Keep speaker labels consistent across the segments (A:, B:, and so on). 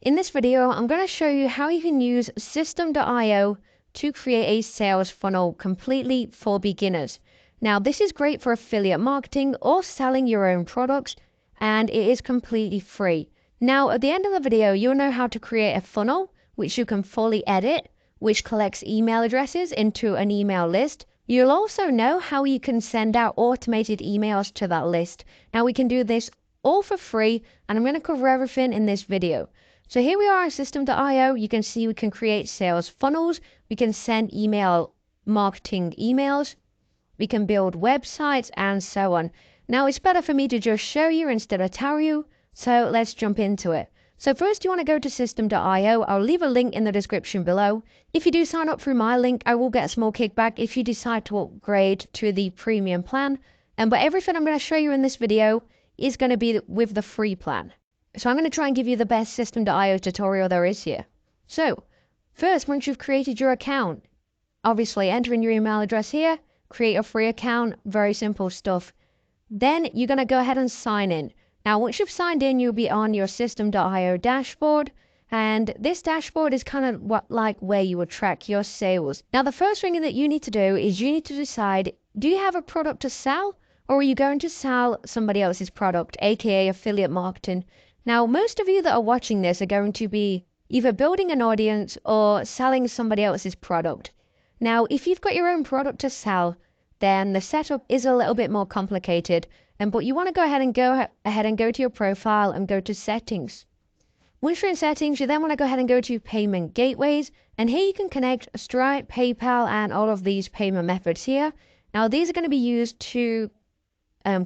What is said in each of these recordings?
A: In this video, I'm going to show you how you can use System.io to create a sales funnel completely for beginners. Now, this is great for affiliate marketing or selling your own products, and it is completely free. Now, at the end of the video, you'll know how to create a funnel, which you can fully edit, which collects email addresses into an email list. You'll also know how you can send out automated emails to that list. Now, we can do this all for free, and I'm going to cover everything in this video. So here we are on System.io. You can see we can create sales funnels. We can send email marketing emails. We can build websites and so on. Now it's better for me to just show you instead of tell you. So let's jump into it. So first you want to go to System.io. I'll leave a link in the description below. If you do sign up through my link, I will get a small kickback if you decide to upgrade to the premium plan. But everything I'm going to show you in this video is going to be with the free plan. So I'm going to try and give you the best System.io tutorial there is here. So first, once you've created your account, obviously enter in your email address here, create a free account, very simple stuff. Then you're going to go ahead and sign in. Now, once you've signed in, you'll be on your System.io dashboard. And this dashboard is kind of like where you will track your sales. Now, the first thing that you need to do is you need to decide, do you have a product to sell? Or are you going to sell somebody else's product, aka affiliate marketing? Now, most of you that are watching this are going to be either building an audience or selling somebody else's product. Now, if you've got your own product to sell, then the setup is a little bit more complicated. But you want to go ahead and go to your profile and go to settings. Once you're in settings, you then want to go ahead and go to payment gateways. And here you can connect Stripe, PayPal, and all of these payment methods here. Now, these are going to be used to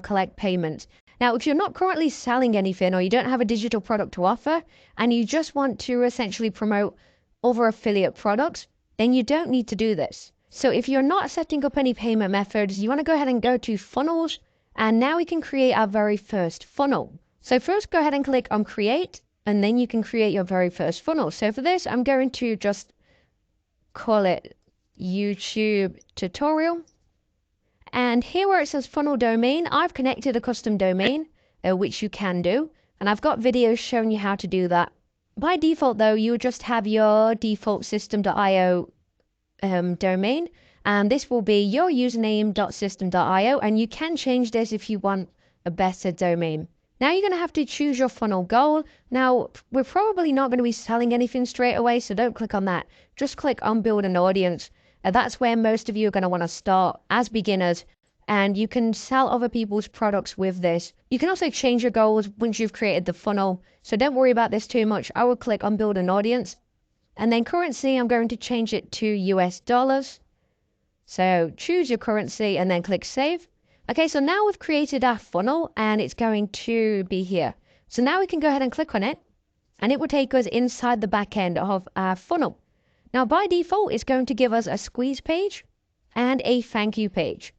A: collect payments. Now, if you're not currently selling anything or you don't have a digital product to offer and you just want to essentially promote other affiliate products, then you don't need to do this. So if you're not setting up any payment methods, you want to go ahead and go to funnels, and now we can create our very first funnel. So first go ahead and click on create, and then you can create your very first funnel. So for this, I'm going to just call it YouTube tutorial. And here where it says funnel domain, I've connected a custom domain, which you can do. And I've got videos showing you how to do that. By default, though, you would just have your default System.io domain. And this will be your username.system.io. And you can change this if you want a better domain. Now you're going to have to choose your funnel goal. Now, we're probably not going to be selling anything straight away, so don't click on that. Just click on build an audience. That's where most of you are going to want to start as beginners, and you can sell other people's products with this. You can also change your goals once you've created the funnel, so don't worry about this too much. I will click on build an audience, and then currency, I'm going to change it to US dollars. So choose your currency and then click save. Okay, so now we've created our funnel and it's going to be here. So now we can go ahead and click on it, and it will take us inside the back end of our funnel. Now, by default, it's going to give us a squeeze page and a thank you page.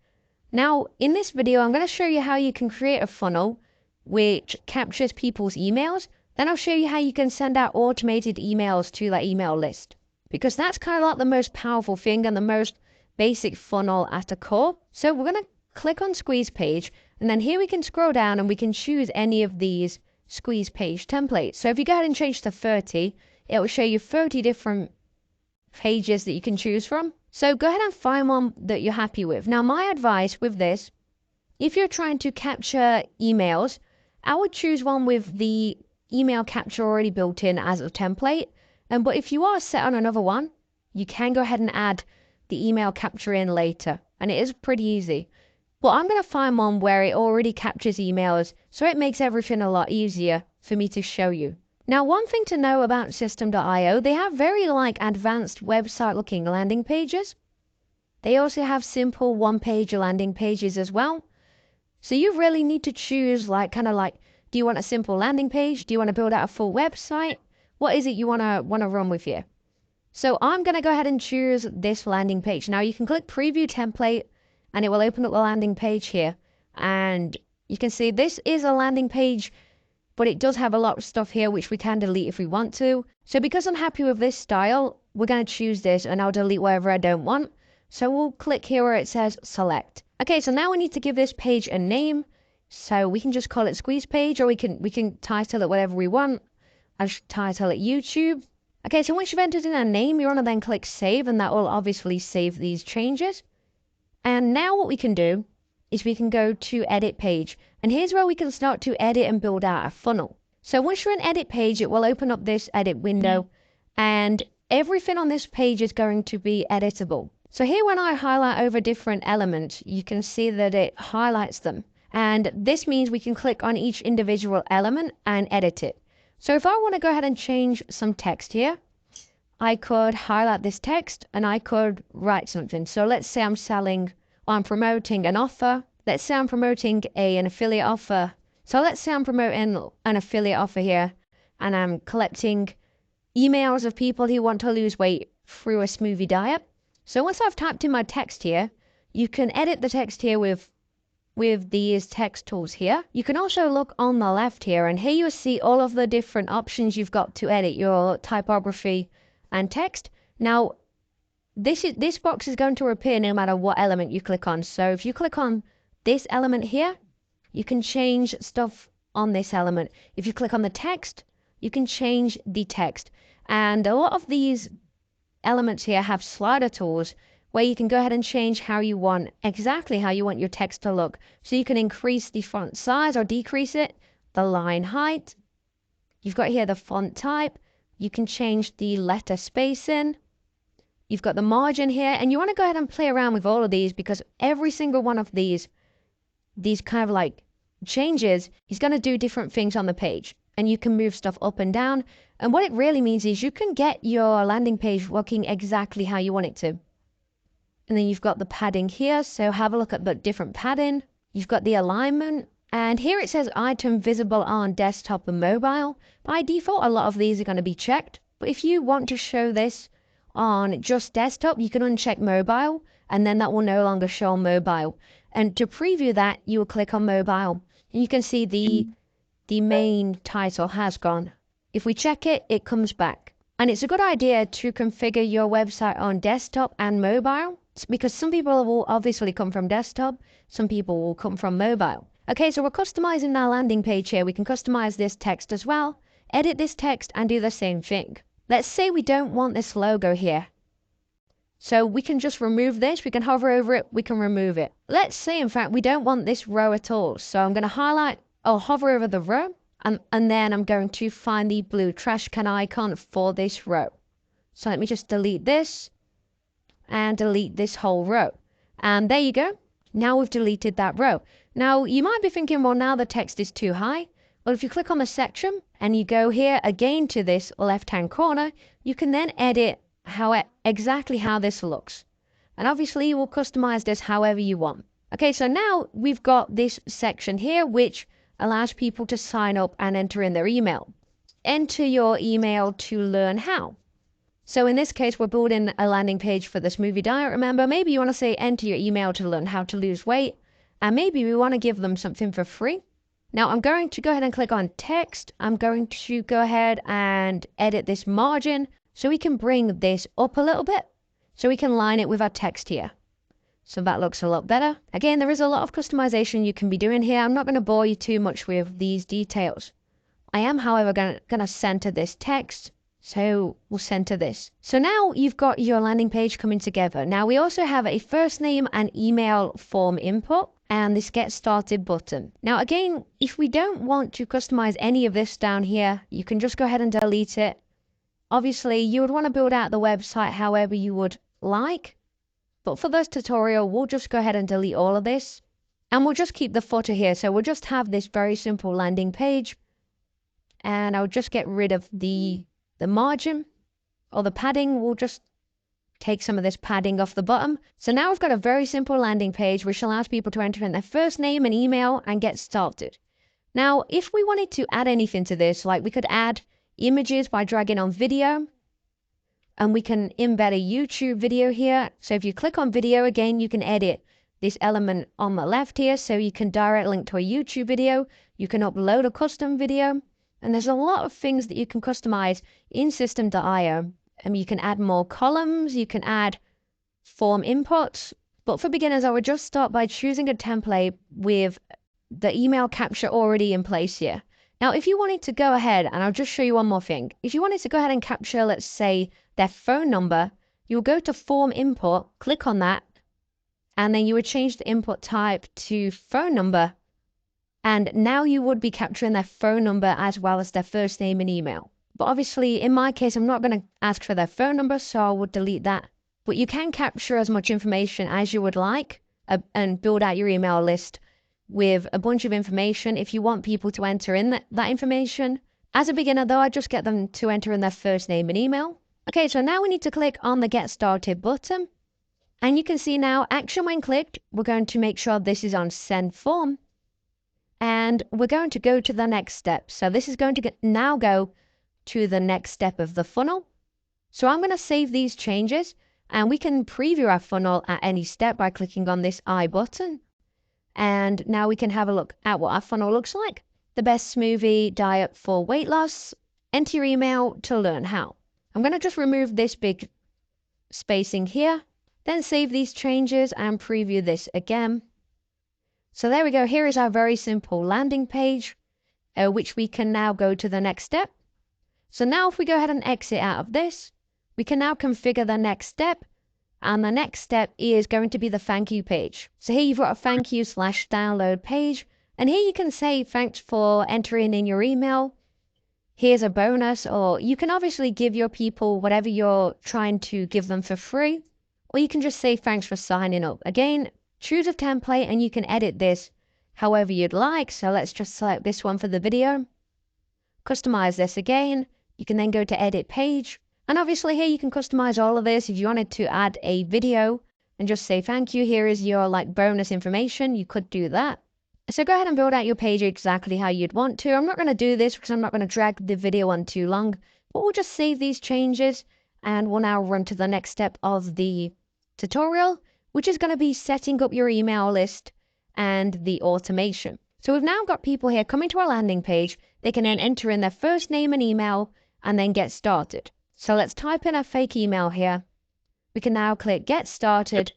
A: Now, in this video, I'm going to show you how you can create a funnel which captures people's emails. Then I'll show you how you can send out automated emails to that email list, because that's kind of like the most powerful thing and the most basic funnel at the core. So we're going to click on squeeze page, and then here we can scroll down and we can choose any of these squeeze page templates. So if you go ahead and change to 30, it will show you 30 different pages that you can choose from. So go ahead and find one that you're happy with. Now, my advice with this, if you're trying to capture emails, I would choose one with the email capture already built in as a template. But if you are set on another one, you can go ahead and add the email capture in later, and it is pretty easy. But I'm going to find one where it already captures emails, so it makes everything a lot easier for me to show you. Now, one thing to know about System.io, they have very advanced website looking landing pages. They also have simple one-page landing pages as well. So you really need to choose do you want a simple landing page? Do you want to build out a full website? What is it you want to run with here? So I'm going to go ahead and choose this landing page. Now you can click preview template and it will open up the landing page here. And you can see this is a landing page, but it does have a lot of stuff here which we can delete if we want to. So because I'm happy with this style, we're going to choose this, and I'll delete whatever I don't want. So we'll click here where it says select. Okay, so now we need to give this page a name. So we can just call it squeeze page, or we can title it whatever we want. I should title it YouTube. Okay, so once you've entered in a name, you want to then click save, and that will obviously save these changes. And now what we can do is we can go to edit page. And here's where we can start to edit and build out a funnel. So once you're in edit page, it will open up this edit window, and everything on this page is going to be editable. So here when I highlight over different elements, you can see that it highlights them. And this means we can click on each individual element and edit it. So if I want to go ahead and change some text here, I could highlight this text and I could write something. So let's say I'm promoting an offer. Let's say I'm promoting an affiliate offer. So let's say I'm promoting an affiliate offer here, and I'm collecting emails of people who want to lose weight through a smoothie diet. So once I've typed in my text here, you can edit the text here with these text tools here. You can also look on the left here, and here you'll see all of the different options you've got to edit your typography and text. Now, this box is going to appear no matter what element you click on. So if you click on this element here, you can change stuff on this element. If you click on the text, you can change the text. And a lot of these elements here have slider tools where you can go ahead and change exactly how you want your text to look. So you can increase the font size or decrease it, the line height. You've got here the font type. You can change the letter spacing. You've got the margin here, and you want to go ahead and play around with all of these, because every single one of these kind of like changes is going to do different things on the page, and you can move stuff up and down. And what it really means is you can get your landing page looking exactly how you want it to. And then you've got the padding here, so have a look at the different padding. You've got the alignment, and here it says item visible on desktop and mobile. By default, a lot of these are going to be checked, but if you want to show this on just desktop, you can uncheck mobile, and then that will no longer show on mobile. And to preview that, you will click on mobile, and you can see the main title has gone. If we check it, it comes back. And it's a good idea to configure your website on desktop and mobile, because some people will obviously come from desktop, some people will come from mobile. Okay, so we're customizing our landing page here. We can customize this text as well, edit this text, and do the same thing. Let's say we don't want this logo here. So we can just remove this. We can hover over it. We can remove it. Let's say, in fact, we don't want this row at all. So I'm going to hover over the row, and then I'm going to find the blue trash can icon for this row. So let me just delete this and delete this whole row. And there you go. Now we've deleted that row. Now you might be thinking, well, now the text is too high. Well, if you click on the section and you go here again to this left-hand corner, you can then edit exactly how this looks. And obviously you will customize this however you want. Okay, so now we've got this section here, which allows people to sign up and enter in their email. Enter your email to learn how. So in this case, we're building a landing page for the smoothie diet. Remember, maybe you want to say enter your email to learn how to lose weight. And maybe we want to give them something for free. Now I'm going to go ahead and click on text. I'm going to go ahead and edit this margin so we can bring this up a little bit, so we can line it with our text here. So that looks a lot better. Again, there is a lot of customization you can be doing here. I'm not going to bore you too much with these details. I am, however, going to center this text. So we'll center this. So now you've got your landing page coming together. Now we also have a first name and email form input, and this get started button. Now again, if we don't want to customize any of this down here, you can just go ahead and delete it. Obviously you would want to build out the website however you would like, but for this tutorial, we'll just go ahead and delete all of this, and we'll just keep the footer here. So we'll just have this very simple landing page, and I'll just get rid of the margin or the padding. We'll just take some of this padding off the bottom. So now we've got a very simple landing page which allows people to enter in their first name and email and get started. Now, if we wanted to add anything to this, like we could add images by dragging on video, and we can embed a YouTube video here. So if you click on video again, you can edit this element on the left here, so you can direct link to a YouTube video. You can upload a custom video, and there's a lot of things that you can customize in System.io. You can add more columns, you can add form inputs. But for beginners, I would just start by choosing a template with the email capture already in place here. Now, if you wanted to go ahead, and I'll just show you one more thing. If you wanted to go ahead and capture, let's say, their phone number, you'll go to form input, click on that, and then you would change the input type to phone number. And now you would be capturing their phone number as well as their first name and email. But obviously, in my case, I'm not going to ask for their phone number, so I would delete that. But you can capture as much information as you would like and build out your email list with a bunch of information if you want people to enter in that information. As a beginner though, I just get them to enter in their first name and email. Okay, so now we need to click on the Get Started button. And you can see now, action when clicked, we're going to make sure this is on Send Form. And we're going to go to the next step. So this is going to now go to the next step of the funnel. So I'm going to save these changes, and we can preview our funnel at any step by clicking on this I button. And now we can have a look at what our funnel looks like. The best smoothie diet for weight loss. Enter your email to learn how. I'm going to just remove this big spacing here, then save these changes and preview this again. So there we go. Here is our very simple landing page, which we can now go to the next step. So now if we go ahead and exit out of this, we can now configure the next step. And the next step is going to be the thank you page. So here you've got a thank you /download page. And here you can say thanks for entering in your email. Here's a bonus, or you can obviously give your people whatever you're trying to give them for free. Or you can just say thanks for signing up. Again, choose a template and you can edit this however you'd like. So let's just select this one for the video. Customize this again. You can then go to edit page. And obviously here you can customize all of this. If you wanted to add a video and just say thank you, here is your bonus information, you could do that. So go ahead and build out your page exactly how you'd want to. I'm not going to do this because I'm not going to drag the video on too long, but we'll just save these changes and we'll now run to the next step of the tutorial, which is going to be setting up your email list and the automation. So we've now got people here coming to our landing page. They can then enter in their first name and email and then get started. So let's type in a fake email here. We can now click Get Started.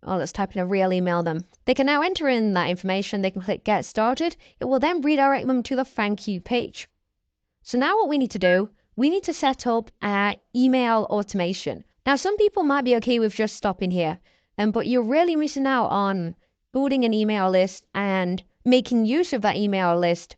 A: Oh, let's type in a real email then. They can now enter in that information. They can click Get Started. It will then redirect them to the thank you page. So now what we need to do, we need to set up our email automation. Now, some people might be okay with just stopping here, but you're really missing out on building an email list and making use of that email list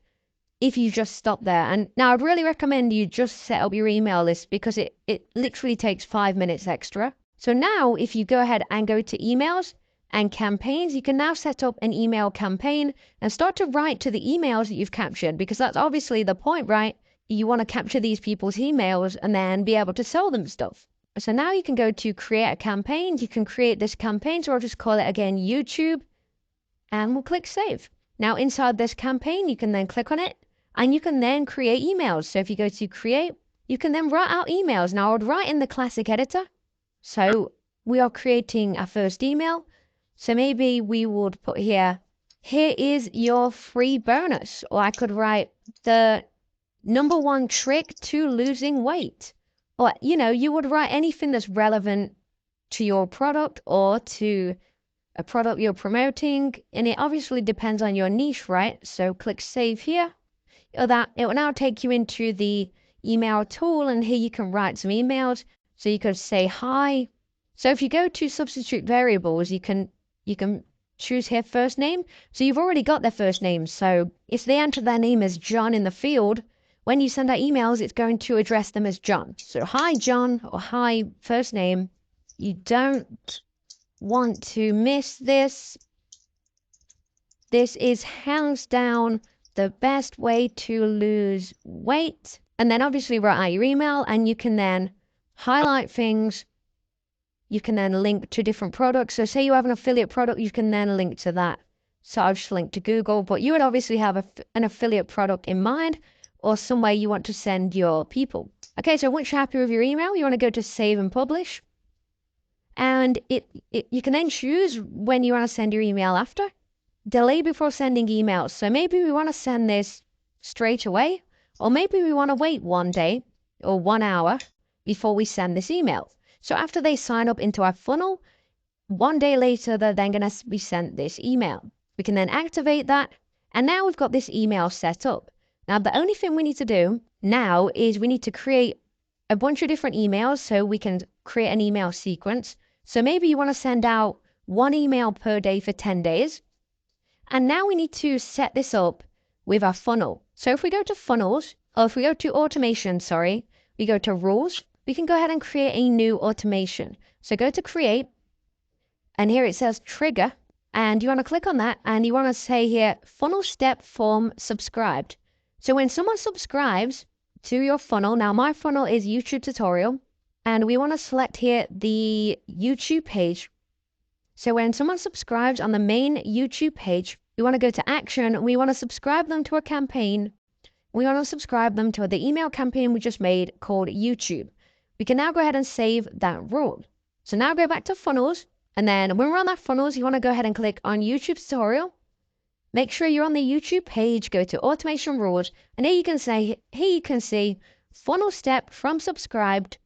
A: if you just stop there. And now I'd really recommend you just set up your email list because it literally takes 5 minutes extra. So now if you go ahead and go to emails and campaigns, you can now set up an email campaign and start to write to the emails that you've captured, because that's obviously the point, right? You want to capture these people's emails and then be able to sell them stuff. So now you can go to create a campaign. You can create this campaign. So I'll just call it again YouTube and we'll click save. Now inside this campaign, you can then click on it. And you can then create emails. So if you go to create, you can then write out emails. Now I would write in the classic editor. So we are creating our first email. So maybe we would put here is your free bonus. Or I could write the #1 trick to losing weight. Or, you would write anything that's relevant to your product or to a product you're promoting. And it obviously depends on your niche, right? So click save here. It will now take you into the email tool, and here you can write some emails. So you could say hi. So if you go to substitute variables, you can choose here first name. So you've already got their first name. So if they enter their name as John in the field, when you send out emails, it's going to address them as John. So hi John, or hi first name. You don't want to miss this. This is hands down the best way to lose weight. And then obviously write out your email, and you can then highlight things. You can then link to different products. So say you have an affiliate product, you can then link to that. So I'll just link to Google, but you would obviously have an affiliate product in mind or somewhere you want to send your people. Okay, so once you're happy with your email, you want to go to save and publish. And you can then choose when you want to send your email after. Delay before sending emails. So maybe we want to send this straight away, or maybe we want to wait 1 day or 1 hour before we send this email. So after they sign up into our funnel, 1 day later, they're then going to be sent this email. We can then activate that. And now we've got this email set up. Now, the only thing we need to do now is we need to create a bunch of different emails so we can create an email sequence. So maybe you want to send out 1 email per day for 10 days. And now we need to set this up with our funnel. So if we go to funnels, or if we go to automation, we go to rules, we can go ahead and create a new automation. So go to create, and here it says trigger, and you want to click on that, and you want to say here, funnel step form subscribed. So when someone subscribes to your funnel, now my funnel is YouTube tutorial, and we want to select here the YouTube page. So when someone subscribes on the main YouTube page, we want to go to action. We want to subscribe them to a campaign. We want to subscribe them to the email campaign we just made called YouTube. We can now go ahead and save that rule. So now go back to funnels. And then when we're on that funnels, you want to go ahead and click on YouTube tutorial. Make sure you're on the YouTube page, go to automation rules. And here you can see funnel step from subscribed.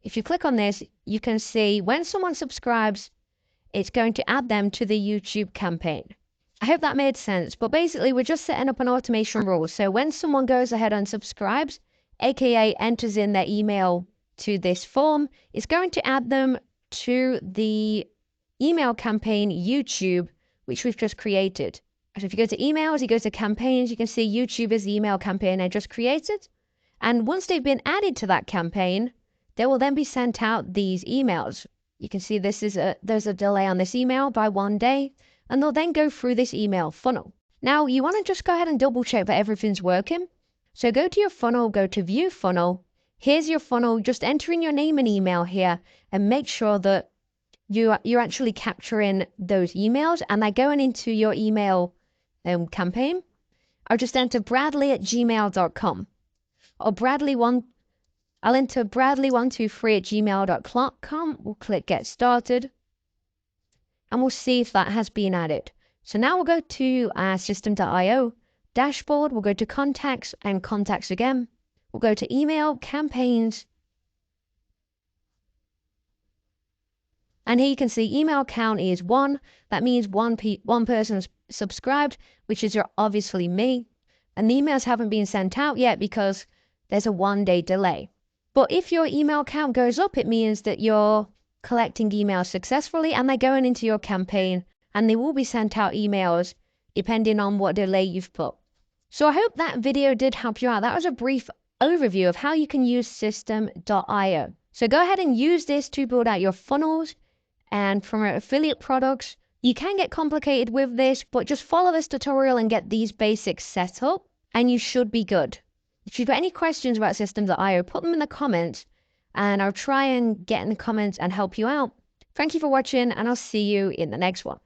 A: If you click on this, you can see when someone subscribes, it's going to add them to the YouTube campaign. I hope that made sense, but basically we're just setting up an automation rule. So when someone goes ahead and subscribes, aka enters in their email to this form, it's going to add them to the email campaign YouTube, which we've just created. So if you go to emails, you go to campaigns, you can see YouTube is the email campaign I just created. And once they've been added to that campaign, they will then be sent out these emails. You can see there's a delay on this email by 1 day, and they'll then go through this email funnel. Now you want to just go ahead and double check that everything's working. So go to your funnel, go to view funnel. Here's your funnel, just enter in your name and email here and make sure that you're actually capturing those emails and they're going into your email campaign. I'll just enter bradley@gmail.com or I'll enter bradley123@gmail.com. We'll click get started and we'll see if that has been added. So now we'll go to our system.io dashboard. We'll go to contacts and contacts again. We'll go to email campaigns. And here you can see email count is 1. That means one person's subscribed, which is obviously me. And the emails haven't been sent out yet because there's a 1-day delay. But if your email count goes up, it means that you're collecting emails successfully and they're going into your campaign and they will be sent out emails depending on what delay you've put. So I hope that video did help you out. That was a brief overview of how you can use system.io. So go ahead and use this to build out your funnels and promote affiliate products. You can get complicated with this, but just follow this tutorial and get these basics set up and you should be good. If you've got any questions about system.io, put them in the comments and I'll try and get in the comments and help you out. Thank you for watching and I'll see you in the next one.